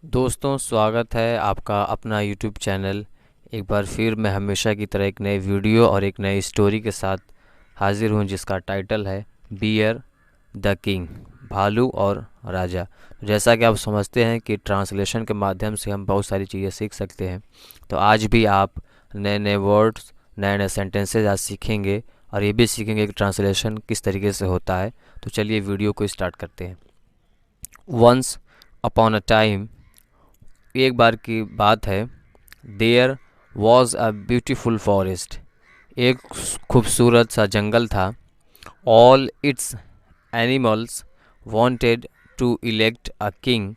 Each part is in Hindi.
दोस्तों, स्वागत है आपका अपना यूट्यूब चैनल। एक बार फिर मैं हमेशा की तरह एक नए वीडियो और एक नई स्टोरी के साथ हाजिर हूँ, जिसका टाइटल है बियर द किंग, भालू और राजा। जैसा कि आप समझते हैं कि ट्रांसलेशन के माध्यम से हम बहुत सारी चीज़ें सीख सकते हैं, तो आज भी आप नए नए वर्ड्स, नए नए सेंटेंसेज आज सीखेंगे और ये भी सीखेंगे कि ट्रांसलेशन किस तरीके से होता है। तो चलिए वीडियो को स्टार्ट करते हैं। वंस अपॉन अ टाइम, एक बार की बात है, there was a beautiful forest, एक खूबसूरत सा जंगल था। All its animals wanted to elect a king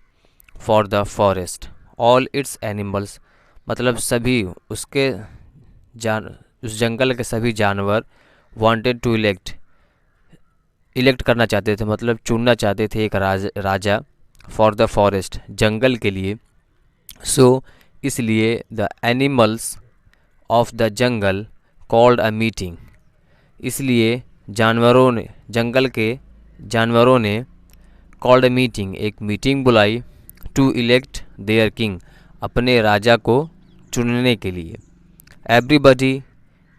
for the forest. All its animals मतलब सभी उसके जान उस जंगल के सभी जानवर wanted टू इलेक्ट करना चाहते थे, मतलब चुनना चाहते थे एक राजा फॉर द फॉरेस्ट, जंगल के लिए। सो इसलिए the animals of the jungle called a meeting, इसलिए जानवरों ने जंगल के जानवरों ने कॉल्ड अ मीटिंग, एक मीटिंग बुलाई, टू इलेक्ट देयर किंग, अपने राजा को चुनने के लिए। Everybody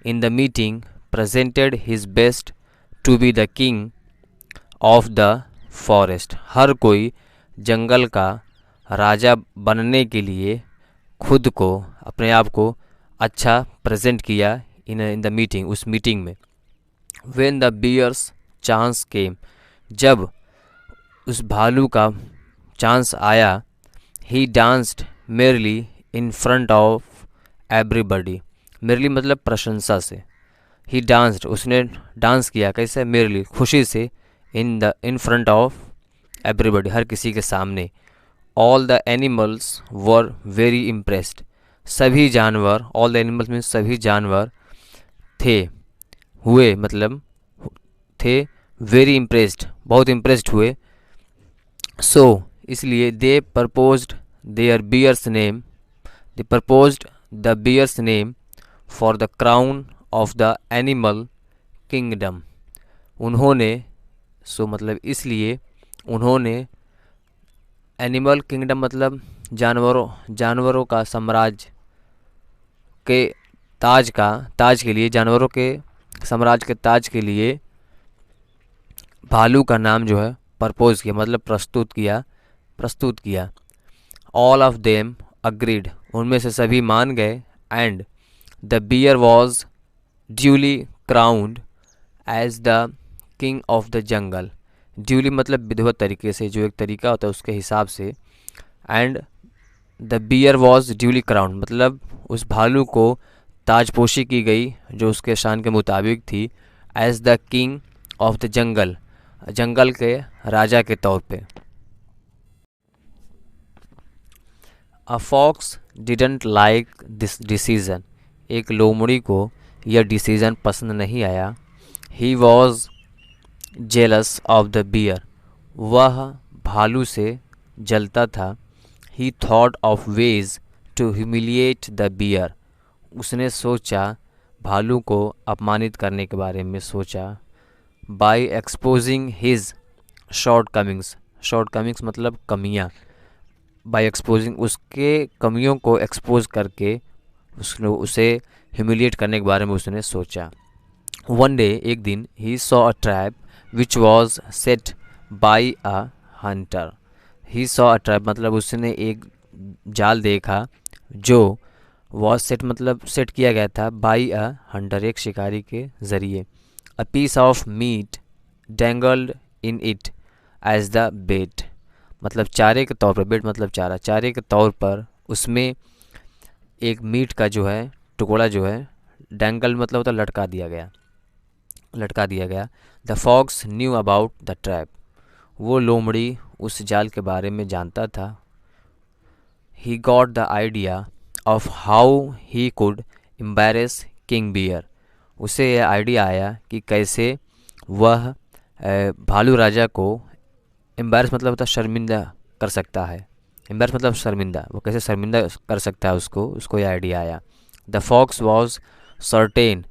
in the meeting presented his best to be the king of the forest, हर कोई जंगल का राजा बनने के लिए खुद को, अपने आप को अच्छा प्रेजेंट किया इन द मीटिंग, उस मीटिंग में। When the bear's chance came, जब उस भालू का चांस आया, he danced merrily in front of everybody, merrily मतलब प्रशंसा से। ही डांस्ड, उसने डांस किया, कैसे? मेरली, खुशी से। इन फ्रंट ऑफ एवरीबडी, हर किसी के सामने। All the animals were very impressed, सभी जानवर, ऑल द एनिमल्स में सभी जानवर थे, हुए मतलब थे, वेरी इम्प्रेस्ड बहुत इम्प्रेस्ड हुए। सो इसलिए they proposed their bear's name, they proposed the bear's name for the crown of the animal kingdom, उन्होंने, सो मतलब इसलिए उन्होंने, एनिमल किंगडम मतलब जानवरों का साम्राज्य के ताज के लिए, जानवरों के साम्राज्य के ताज के लिए भालू का नाम जो है प्रपोज किया, मतलब प्रस्तुत किया। ऑल ऑफ देम अग्रीड, उनमें से सभी मान गए। And the bear was duly crowned as the king of the jungle, duly मतलब विधिवत तरीके से, जो एक तरीका होता है उसके हिसाब से। And the bear was duly crowned मतलब उस भालू को ताजपोशी की गई जो उसके शान के मुताबिक थी, as the king of the jungle, जंगल के राजा के तौर पे। A fox didn't like this decision, एक लोमड़ी को यह डिसीजन पसंद नहीं आया। He was jealous of the bear, वह भालू से जलता था। He thought of ways to humiliate the bear, उसने सोचा, भालू को अपमानित करने के बारे में सोचा। By exposing his shortcomings मतलब कमियाँ, बाय एक्सपोजिंग उसके कमियों को एक्सपोज करके उसने उसे ह्यूमिलिएट करने के बारे में उसने सोचा। वन डे, एक दिन, he saw a trap which was set by a hunter, he saw a trap मतलब उसने एक जाल देखा जो वॉज सेट मतलब सेट किया गया था, बाई अ हंटर एक शिकारी के ज़रिए। A piece of meat dangled in it as the bait, मतलब चारे के तौर पर, बेट मतलब चारा, चारे के तौर पर उसमें एक मीट का जो है टुकड़ा जो है, डेंगल मतलब होता लटका दिया गया। The fox knew about the trap, वो लोमड़ी उस जाल के बारे में जानता था। He got the idea of how he could embarrass king bear, उसे यह आइडिया आया कि कैसे वह भालू राजा को, एम्बेरस मतलब होता शर्मिंदा कर सकता है, एम्बेरस मतलब शर्मिंदा, वो कैसे शर्मिंदा कर सकता है उसको यह आइडिया आया। द फॉक्स वॉज सर्टेन,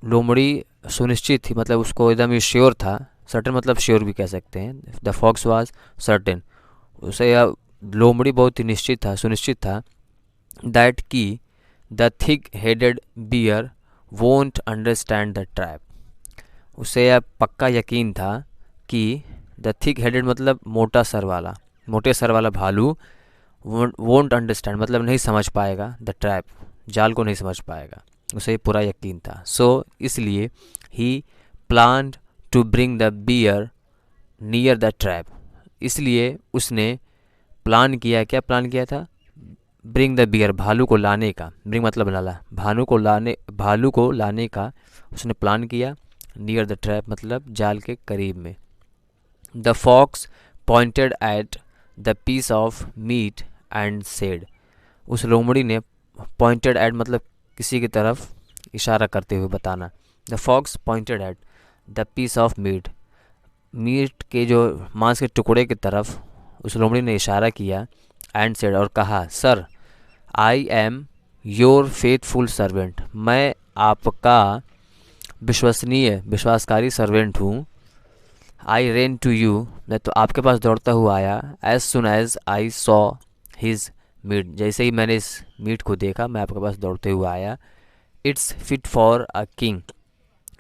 लोमड़ी सुनिश्चित थी, मतलब उसको एकदम ही श्योर था, सर्टेन मतलब श्योर भी कह सकते हैं। द फॉक्स वाज सर्टेन, उसे यह लोमड़ी बहुत ही निश्चित था, सुनिश्चित था दैट कि the thick headed bear won't understand the trap. उसे यह पक्का यकीन था कि द थिक हेडेड मतलब मोटा सर वाला, मोटे सर वाला भालू वोंट अंडरस्टैंड मतलब नहीं समझ पाएगा द ट्रैप, जाल को नहीं समझ पाएगा, उसे पूरा यकीन था। सो इसलिए he planned to bring the bear near the trap, इसलिए उसने प्लान किया, क्या प्लान किया था, ब्रिंग द बियर भालू को लाने का, ब्रिंग मतलब लाला, भालू को लाने का उसने प्लान किया, नियर द ट्रैप मतलब जाल के करीब में। The fox pointed at the piece of meat and said, उस लोमड़ी ने पॉइंटेड एट मतलब किसी की तरफ इशारा करते हुए बताना। The fox pointed at the piece of meat, meat के जो मांस के टुकड़े की तरफ उस लोमड़ी ने इशारा किया, एंड सेड और कहा, sir I am your faithful servant, मैं आपका विश्वासकारी सर्वेंट हूँ। आई रेन टू यू, मैं तो आपके पास दौड़ता हुआ आया, as soon as I saw his meat, जैसे ही मैंने इस मीट को देखा मैं आपके पास दौड़ते हुए आया। It's fit for a king,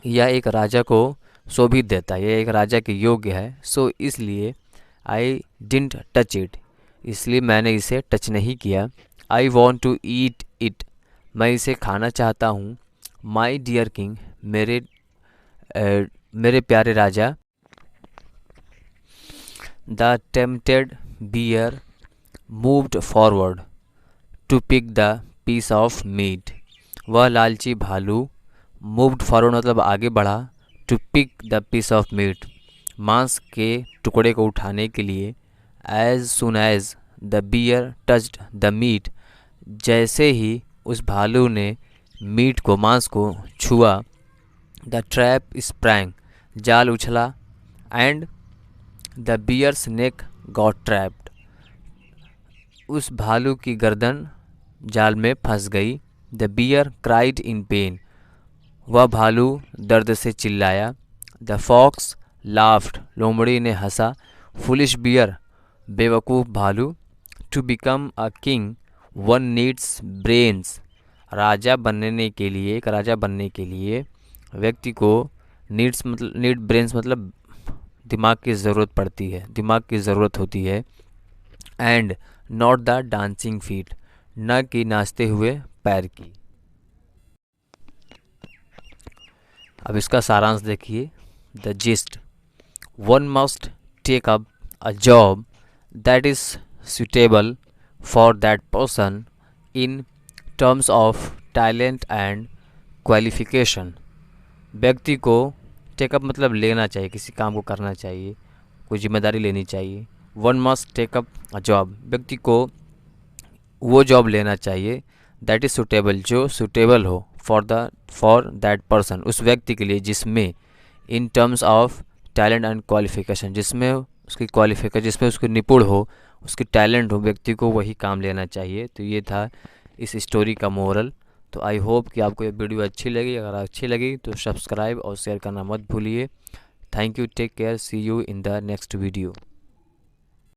यह एक राजा को शोभित देता है, यह एक राजा के योग्य है। सो इसलिए आई डिडंट टच इट, इसलिए मैंने इसे टच नहीं किया। I want to eat it, मैं इसे खाना चाहता हूँ। माई डियर किंग, मेरे प्यारे राजा। The tempted bear moved forward to pick the piece of meat, वह लालची भालू मूव्ड फॉरवर्ड मतलब आगे बढ़ा, to pick the piece of meat मांस के टुकड़े को उठाने के लिए। As soon as the bear touched the meat, जैसे ही उस भालू ने मीट को मांस को छुआ, द ट्रैप स्प्रैंग, जाल उछला, and the bear's neck got trapped, उस भालू की गर्दन जाल में फंस गई। The bear cried in pain, वह भालू दर्द से चिल्लाया। द फॉक्स लाफ्ड, लोमड़ी ने हंसा। फुलिश बियर, बेवकूफ़ भालू। To become a king one needs brains, राजा बनने के लिए, एक राजा बनने के लिए व्यक्ति को नीड ब्रेन्स मतलब दिमाग की ज़रूरत पड़ती है, दिमाग की ज़रूरत होती है। And not the dancing feet, न कि नाचते हुए पैर की। अब इसका सारांश देखिए। The gist, one must take up a job that is suitable for that person in terms of talent and qualification, व्यक्ति को टेकअप मतलब लेना चाहिए, किसी काम को करना चाहिए, कोई जिम्मेदारी लेनी चाहिए। One must take up a job, व्यक्ति को वो जॉब लेना चाहिए, दैट इज़ सुटेबल, जो सुटेबल हो फॉर दैट पर्सन, उस व्यक्ति के लिए जिसमें in terms of talent and qualification, जिसमें उसकी क्वालिफिकेशन, जिसमें उसको निपुण हो, उसकी टैलेंट हो, व्यक्ति को वही काम लेना चाहिए। तो ये था इस स्टोरी का मोरल। तो आई होप कि आपको ये वीडियो अच्छी लगी, अगर अच्छी लगी तो सब्सक्राइब और शेयर करना मत भूलिए। Thank you, take care, see you in the next video.